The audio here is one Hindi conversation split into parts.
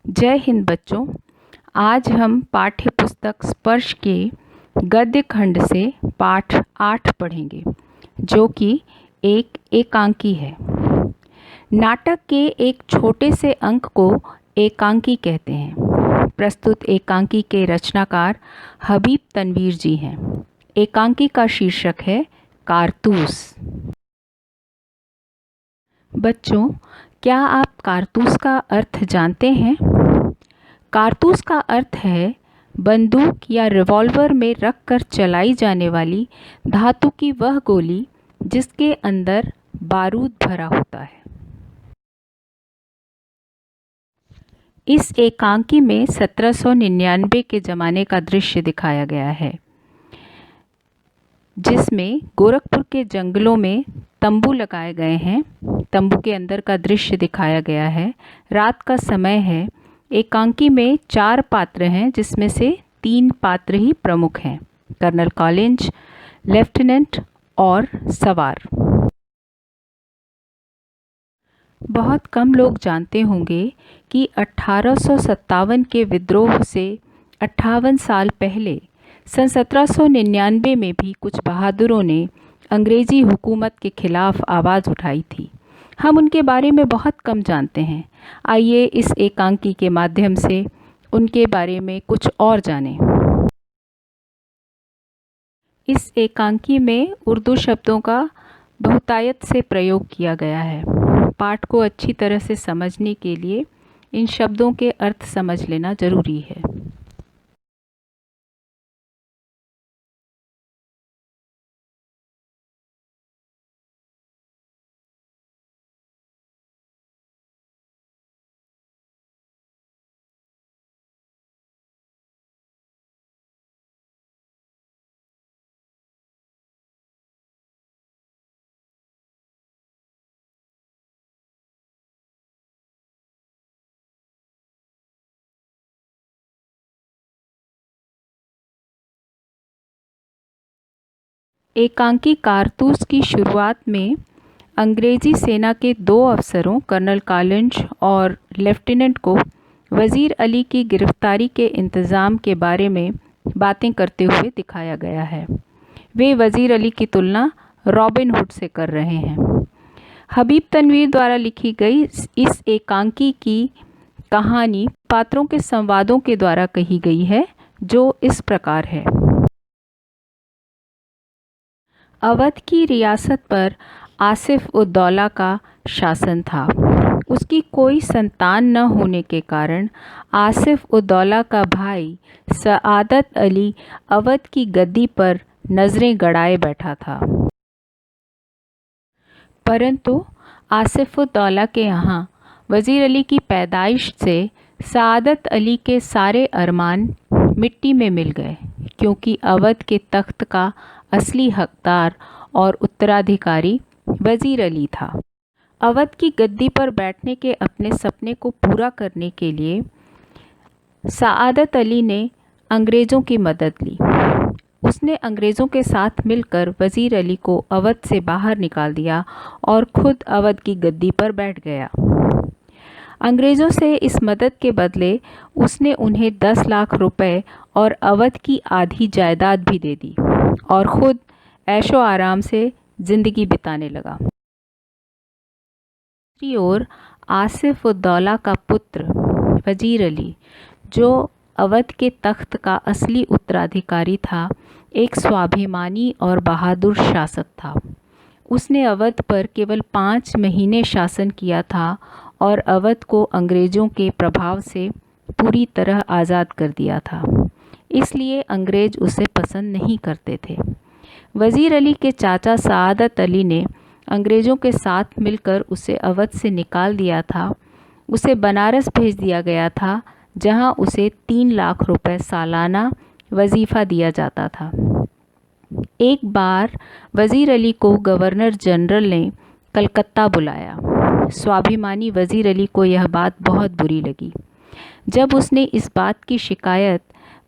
जय हिंद बच्चों। आज हम पाठ्य पुस्तक स्पर्श के गद्य खंड से पाठ 8 पढ़ेंगे, जो कि एक एकांकी है। नाटक के एक छोटे से अंक को एकांकी कहते हैं। प्रस्तुत एकांकी के रचनाकार हबीब तनवीर जी हैं। एकांकी का शीर्षक है कारतूस। बच्चों, क्या आप कारतूस का अर्थ जानते हैं? कारतूस का अर्थ है बंदूक या रिवॉल्वर में रखकर चलाई जाने वाली धातु की वह गोली जिसके अंदर बारूद भरा होता है। इस एकांकी में 1799 के ज़माने का दृश्य दिखाया गया है, जिसमें गोरखपुर के जंगलों में तंबू लगाए गए हैं। तंबू के अंदर का दृश्य दिखाया गया है। रात का समय है। एकांकी में 4 पात्र हैं, जिसमें से 3 पात्र ही प्रमुख हैं: कर्नल कॉलिंज, लेफ्टिनेंट और सवार। बहुत कम लोग जानते होंगे कि 1857 के विद्रोह से 58 साल पहले सन 1799 में भी कुछ बहादुरों ने अंग्रेज़ी हुकूमत के खिलाफ आवाज़ उठाई थी। हम उनके बारे में बहुत कम जानते हैं। आइए इस एकांकी के माध्यम से उनके बारे में कुछ और जानें। इस एकांकी में उर्दू शब्दों का बहुतायत से प्रयोग किया गया है। पाठ को अच्छी तरह से समझने के लिए इन शब्दों के अर्थ समझ लेना जरूरी है। एकांकी कारतूस की शुरुआत में अंग्रेज़ी सेना के 2 अफसरों कर्नल कॉलिंज और लेफ्टिनेंट को वज़ीर अली की गिरफ्तारी के इंतज़ाम के बारे में बातें करते हुए दिखाया गया है। वे वज़ीर अली की तुलना रॉबिन हुड से कर रहे हैं। हबीब तनवीर द्वारा लिखी गई इस एकांकी की कहानी पात्रों के संवादों के द्वारा कही गई है, जो इस प्रकार है। अवध की रियासत पर आसिफ उद दौला का शासन था। उसकी कोई संतान न होने के कारण आसिफ उद दौला का भाई सआदत अली अवध की गद्दी पर नज़रें गड़ाए बैठा था। परंतु आसिफ उद दौला के यहाँ वज़ीर अली की पैदाइश से सआदत अली के सारे अरमान मिट्टी में मिल गए, क्योंकि अवध के तख्त का असली हकदार और उत्तराधिकारी वज़ीर अली था। अवध की गद्दी पर बैठने के अपने सपने को पूरा करने के लिए सआदत अली ने अंग्रेज़ों की मदद ली। उसने अंग्रेज़ों के साथ मिलकर वज़ीर अली को अवध से बाहर निकाल दिया और खुद अवध की गद्दी पर बैठ गया। अंग्रेज़ों से इस मदद के बदले उसने उन्हें 10 लाख रुपए और अवध की आधी जायदाद भी दे दी और ख़ुद ऐशो आराम से ज़िंदगी बिताने लगा। दूसरी ओर आसिफ उद दौला का पुत्र वज़ीर अली, जो अवध के तख्त का असली उत्तराधिकारी था, एक स्वाभिमानी और बहादुर शासक था। उसने अवध पर केवल 5 महीने शासन किया था और अवध को अंग्रेज़ों के प्रभाव से पूरी तरह आज़ाद कर दिया था। इसलिए अंग्रेज़ उसे पसंद नहीं करते थे। वज़ीर अली के चाचा सआदत अली ने अंग्रेज़ों के साथ मिलकर उसे अवध से निकाल दिया था। उसे बनारस भेज दिया गया था, जहां उसे 3 लाख रुपए सालाना वजीफ़ा दिया जाता था। एक बार वज़ीर अली को गवर्नर जनरल ने कलकत्ता बुलाया। स्वाभिमानी वज़ीर अली को यह बात बहुत बुरी लगी। जब उसने इस बात की शिकायत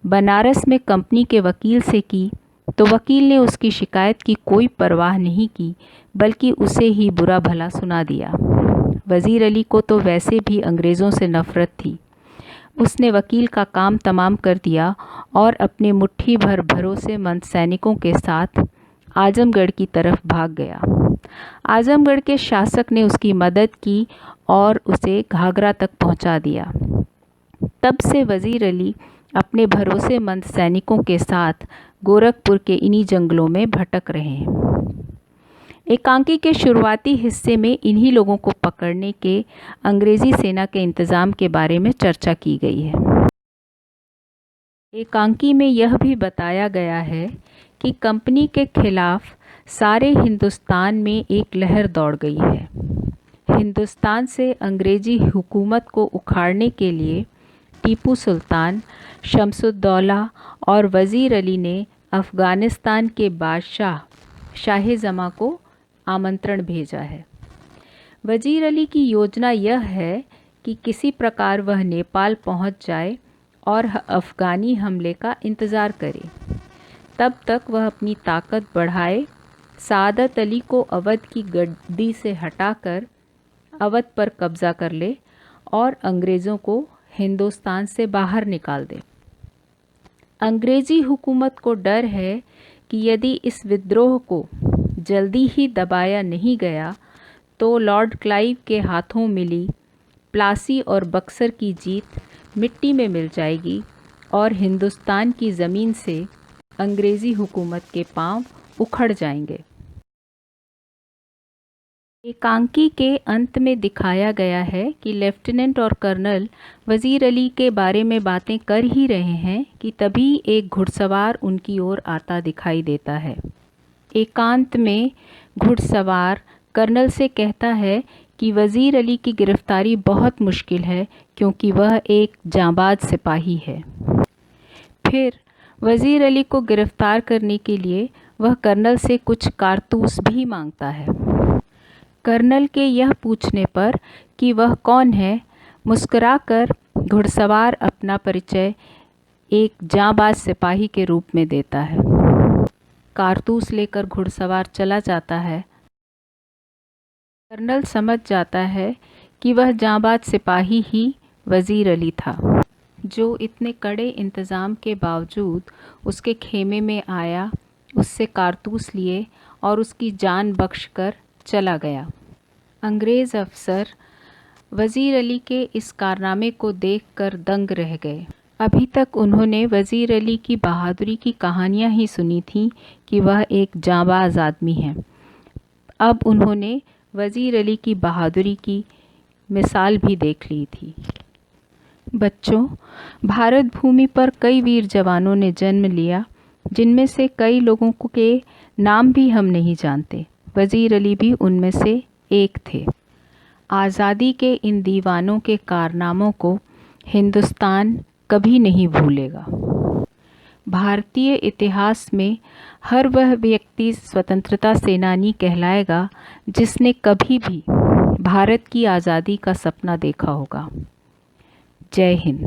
बनारस में कंपनी के वकील से की, तो वकील ने उसकी शिकायत की कोई परवाह नहीं की, बल्कि उसे ही बुरा भला सुना दिया। वज़ीर अली को तो वैसे भी अंग्रेज़ों से नफ़रत थी। उसने वकील का काम तमाम कर दिया और अपने मुट्ठी भर भरोसेमंद सैनिकों के साथ आजमगढ़ की तरफ भाग गया। आजमगढ़ के शासक ने उसकी मदद की और उसे घाघरा तक पहुंचा दिया। तब से वज़ीर अली अपने भरोसेमंद सैनिकों के साथ गोरखपुर के इन्हीं जंगलों में भटक रहे हैं। एकांकी के शुरुआती हिस्से में इन्हीं लोगों को पकड़ने के अंग्रेज़ी सेना के इंतज़ाम के बारे में चर्चा की गई है। एकांकी में यह भी बताया गया है कि कंपनी के खिलाफ सारे हिंदुस्तान में एक लहर दौड़ गई है। हिंदुस्तान से अंग्रेज़ी हुकूमत को उखाड़ने के लिए टीपू सुल्तान, शमसुद्दौला और वज़ीर अली ने अफ़गानिस्तान के बादशाह शाह-ए-जमां को आमंत्रण भेजा है। वज़ीर अली की योजना यह है कि किसी प्रकार वह नेपाल पहुंच जाए और अफ़गानी हमले का इंतज़ार करे। तब तक वह अपनी ताकत बढ़ाए, सादत अली को अवध की गद्दी से हटाकर अवध पर कब्ज़ा कर ले और अंग्रेज़ों को हिंदुस्तान से बाहर निकाल दे। अंग्रेज़ी हुकूमत को डर है कि यदि इस विद्रोह को जल्दी ही दबाया नहीं गया तो लॉर्ड क्लाइव के हाथों मिली प्लासी और बक्सर की जीत मिट्टी में मिल जाएगी और हिंदुस्तान की ज़मीन से अंग्रेज़ी हुकूमत के पांव उखड़ जाएंगे। एकांकी के अंत में दिखाया गया है कि लेफ्टिनेंट और कर्नल वज़ीर अली के बारे में बातें कर ही रहे हैं कि तभी एक घुड़सवार उनकी ओर आता दिखाई देता है। एकांत में घुड़सवार कर्नल से कहता है कि वज़ीर अली की गिरफ्तारी बहुत मुश्किल है क्योंकि वह एक जांबाज सिपाही है। फिर वज़ीर अली को गिरफ्तार करने के लिए वह कर्नल से कुछ कारतूस भी मांगता है। कर्नल के यह पूछने पर कि वह कौन है, मुस्कुराकर घुड़सवार अपना परिचय एक जांबाज सिपाही के रूप में देता है। कारतूस लेकर घुड़सवार चला जाता है। कर्नल समझ जाता है कि वह जांबाज सिपाही ही वज़ीर अली था, जो इतने कड़े इंतज़ाम के बावजूद उसके खेमे में आया, उससे कारतूस लिए और उसकी जान बख्शकर चला गया। अंग्रेज़ अफसर वज़ीर अली के इस कारनामे को देखकर दंग रह गए। अभी तक उन्होंने वज़ीर अली की बहादुरी की कहानियाँ ही सुनी थीं कि वह एक जांबाज आदमी है। अब उन्होंने वज़ीर अली की बहादुरी की मिसाल भी देख ली थी। बच्चों, भारत भूमि पर कई वीर जवानों ने जन्म लिया, जिनमें से कई लोगों के नाम भी हम नहीं जानते। वज़ीर अली भी उनमें से एक थे। आज़ादी के इन दीवानों के कारनामों को हिंदुस्तान कभी नहीं भूलेगा। भारतीय इतिहास में हर वह व्यक्ति स्वतंत्रता सेनानी कहलाएगा जिसने कभी भी भारत की आज़ादी का सपना देखा होगा। जय हिंद।